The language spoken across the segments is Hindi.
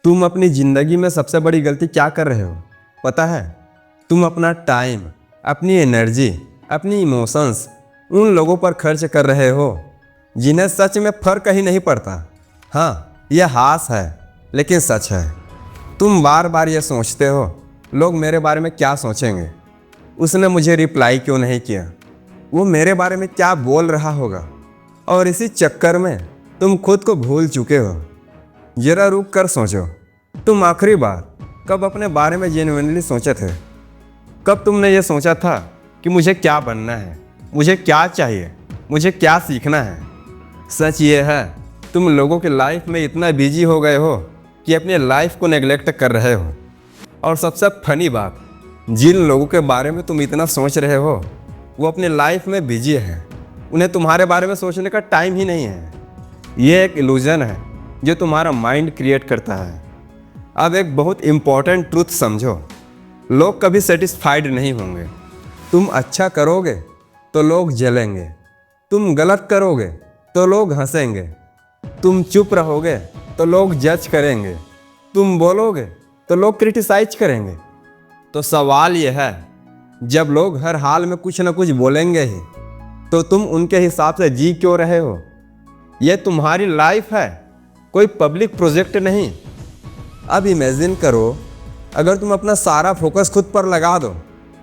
तुम अपनी ज़िंदगी में सबसे बड़ी गलती क्या कर रहे हो पता है? तुम अपना टाइम, अपनी एनर्जी, अपनी इमोशंस उन लोगों पर खर्च कर रहे हो जिन्हें सच में फ़र्क ही नहीं पड़ता। हाँ, यह हास है लेकिन सच है। तुम बार बार ये सोचते हो लोग मेरे बारे में क्या सोचेंगे, उसने मुझे रिप्लाई क्यों नहीं किया, वो मेरे बारे में क्या बोल रहा होगा, और इसी चक्कर में तुम खुद को भूल चुके हो। जरा रुक कर सोचो, तुम आखिरी बार कब अपने बारे में जेन्युइनली सोचे थे? कब तुमने ये सोचा था कि मुझे क्या बनना है, मुझे क्या चाहिए, मुझे क्या सीखना है? सच ये है तुम लोगों के लाइफ में इतना बिजी हो गए हो कि अपने लाइफ को नेगलेक्ट कर रहे हो। और सबसे फनी बात, जिन लोगों के बारे में तुम इतना सोच रहे हो वो अपने लाइफ में बिजी है, उन्हें तुम्हारे बारे में सोचने का टाइम ही नहीं है। ये एक इल्यूजन है जो तुम्हारा माइंड क्रिएट करता है। अब एक बहुत इम्पॉर्टेंट ट्रूथ समझो, लोग कभी सेटिस्फाइड नहीं होंगे। तुम अच्छा करोगे तो लोग जलेंगे, तुम गलत करोगे तो लोग हंसेंगे, तुम चुप रहोगे तो लोग जज करेंगे, तुम बोलोगे तो लोग क्रिटिसाइज करेंगे। तो सवाल यह है, जब लोग हर हाल में कुछ ना कुछ बोलेंगे ही तो तुम उनके हिसाब से जी क्यों रहे हो? ये तुम्हारी लाइफ है, कोई पब्लिक प्रोजेक्ट नहीं। अब इमेजिन करो अगर तुम अपना सारा फोकस खुद पर लगा दो,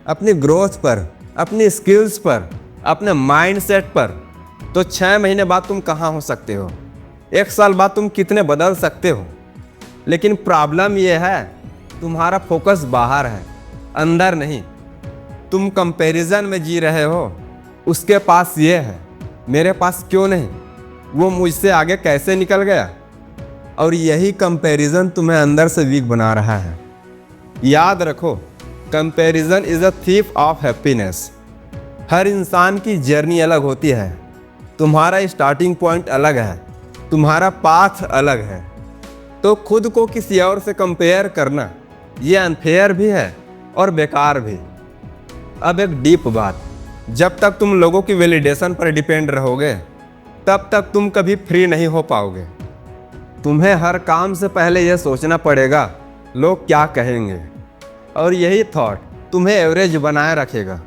अपनी ग्रोथ पर, अपनी स्किल्स पर, अपने माइंडसेट पर, तो 6 महीने बाद तुम कहाँ हो सकते हो? 1 साल बाद तुम कितने बदल सकते हो? लेकिन प्रॉब्लम यह है तुम्हारा फोकस बाहर है, अंदर नहीं। तुम कंपैरिजन में जी रहे हो, उसके पास ये है, मेरे पास क्यों नहीं, वो मुझसे आगे कैसे निकल गया? और यही कंपैरिजन तुम्हें अंदर से वीक बना रहा है। याद रखो, comparison is a thief of happiness. हर इंसान की जर्नी अलग होती है, तुम्हारा स्टार्टिंग पॉइंट अलग है, तुम्हारा पाथ अलग है। तो खुद को किसी और से कंपेयर करना ये अनफेयर भी है और बेकार भी। अब एक डीप बात, जब तक तुम लोगों की वैलिडेशन पर डिपेंड रहोगे तब तक तुम कभी फ्री नहीं हो पाओगे। तुम्हें हर काम से पहले यह सोचना पड़ेगा लोग क्या कहेंगे, और यही थॉट तुम्हें एवरेज बनाए रखेगा।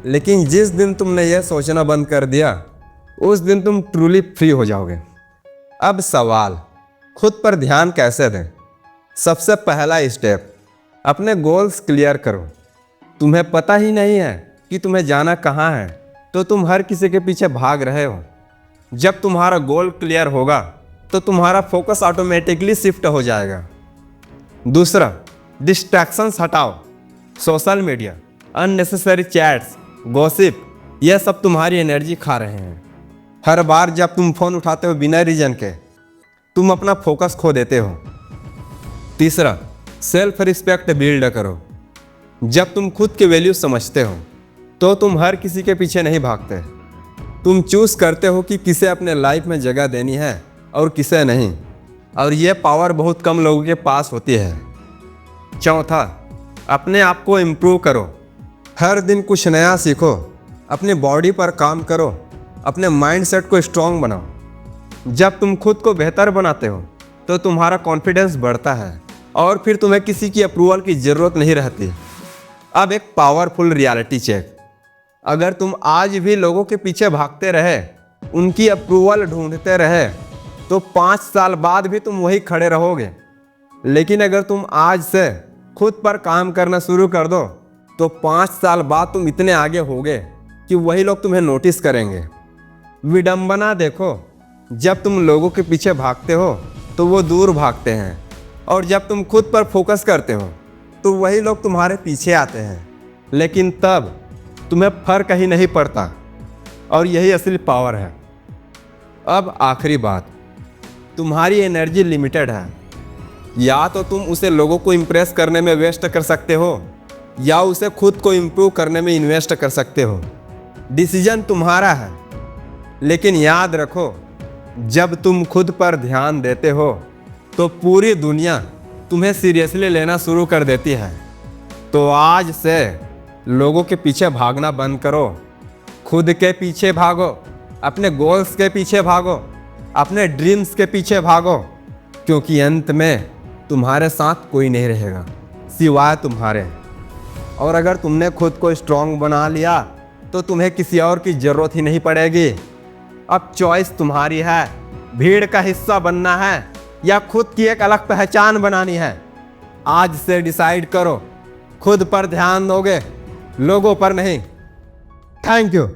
लेकिन जिस दिन तुमने यह सोचना बंद कर दिया उस दिन तुम ट्रूली फ्री हो जाओगे। अब सवाल, खुद पर ध्यान कैसे दें? सबसे पहला स्टेप, अपने गोल्स क्लियर करो। तुम्हें पता ही नहीं है कि तुम्हें जाना कहाँ है तो तुम हर किसी के पीछे भाग रहे हो। जब तुम्हारा गोल क्लियर होगा तो तुम्हारा फोकस ऑटोमेटिकली शिफ्ट हो जाएगा। दूसरा, डिस्ट्रैक्शंस हटाओ। Social media, unnecessary chats, gossip, यह सब तुम्हारी एनर्जी खा रहे हैं। हर बार जब तुम फ़ोन उठाते हो बिना रीजन के, तुम अपना फोकस खो देते हो। तीसरा, सेल्फ रिस्पेक्ट बिल्ड करो। जब तुम खुद के वैल्यू समझते हो तो तुम हर किसी के पीछे नहीं भागते। तुम चूज़ करते हो कि किसे अपने लाइफ में जगह देनी है और किसे नहीं, और यह पावर बहुत कम लोगों के पास होती है। चौथा, अपने आप को इम्प्रूव करो। हर दिन कुछ नया सीखो, अपनी बॉडी पर काम करो, अपने माइंडसेट को स्ट्रॉन्ग बनाओ। जब तुम खुद को बेहतर बनाते हो तो तुम्हारा कॉन्फिडेंस बढ़ता है और फिर तुम्हें किसी की अप्रूवल की ज़रूरत नहीं रहती। अब एक पावरफुल रियलिटी चेक, अगर तुम आज भी लोगों के पीछे भागते रहे, उनकी अप्रूवल ढूंढते रहे, तो 5 साल बाद भी तुम वही खड़े रहोगे। लेकिन अगर तुम आज से खुद पर काम करना शुरू कर दो तो 5 साल बाद तुम इतने आगे होगे कि वही लोग तुम्हें नोटिस करेंगे। विडंबना देखो, जब तुम लोगों के पीछे भागते हो तो वो दूर भागते हैं, और जब तुम खुद पर फोकस करते हो तो वही लोग तुम्हारे पीछे आते हैं। लेकिन तब तुम्हें फर्क ही नहीं पड़ता, और यही असली पावर है। अब आखिरी बात, तुम्हारी एनर्जी लिमिटेड है। या तो तुम उसे लोगों को इम्प्रेस करने में वेस्ट कर सकते हो या उसे खुद को इम्प्रूव करने में इन्वेस्ट कर सकते हो। डिसीजन तुम्हारा है। लेकिन याद रखो, जब तुम खुद पर ध्यान देते हो तो पूरी दुनिया तुम्हें सीरियसली लेना शुरू कर देती है। तो आज से लोगों के पीछे भागना बंद करो, खुद के पीछे भागो, अपने गोल्स के पीछे भागो, अपने ड्रीम्स के पीछे भागो, क्योंकि अंत में तुम्हारे साथ कोई नहीं रहेगा सिवाय तुम्हारे। और अगर तुमने खुद को स्ट्रांग बना लिया तो तुम्हें किसी और की ज़रूरत ही नहीं पड़ेगी। अब चॉइस तुम्हारी है, भीड़ का हिस्सा बनना है या खुद की एक अलग पहचान बनानी है। आज से डिसाइड करो, खुद पर ध्यान दोगे, लोगों पर नहीं। Thank you.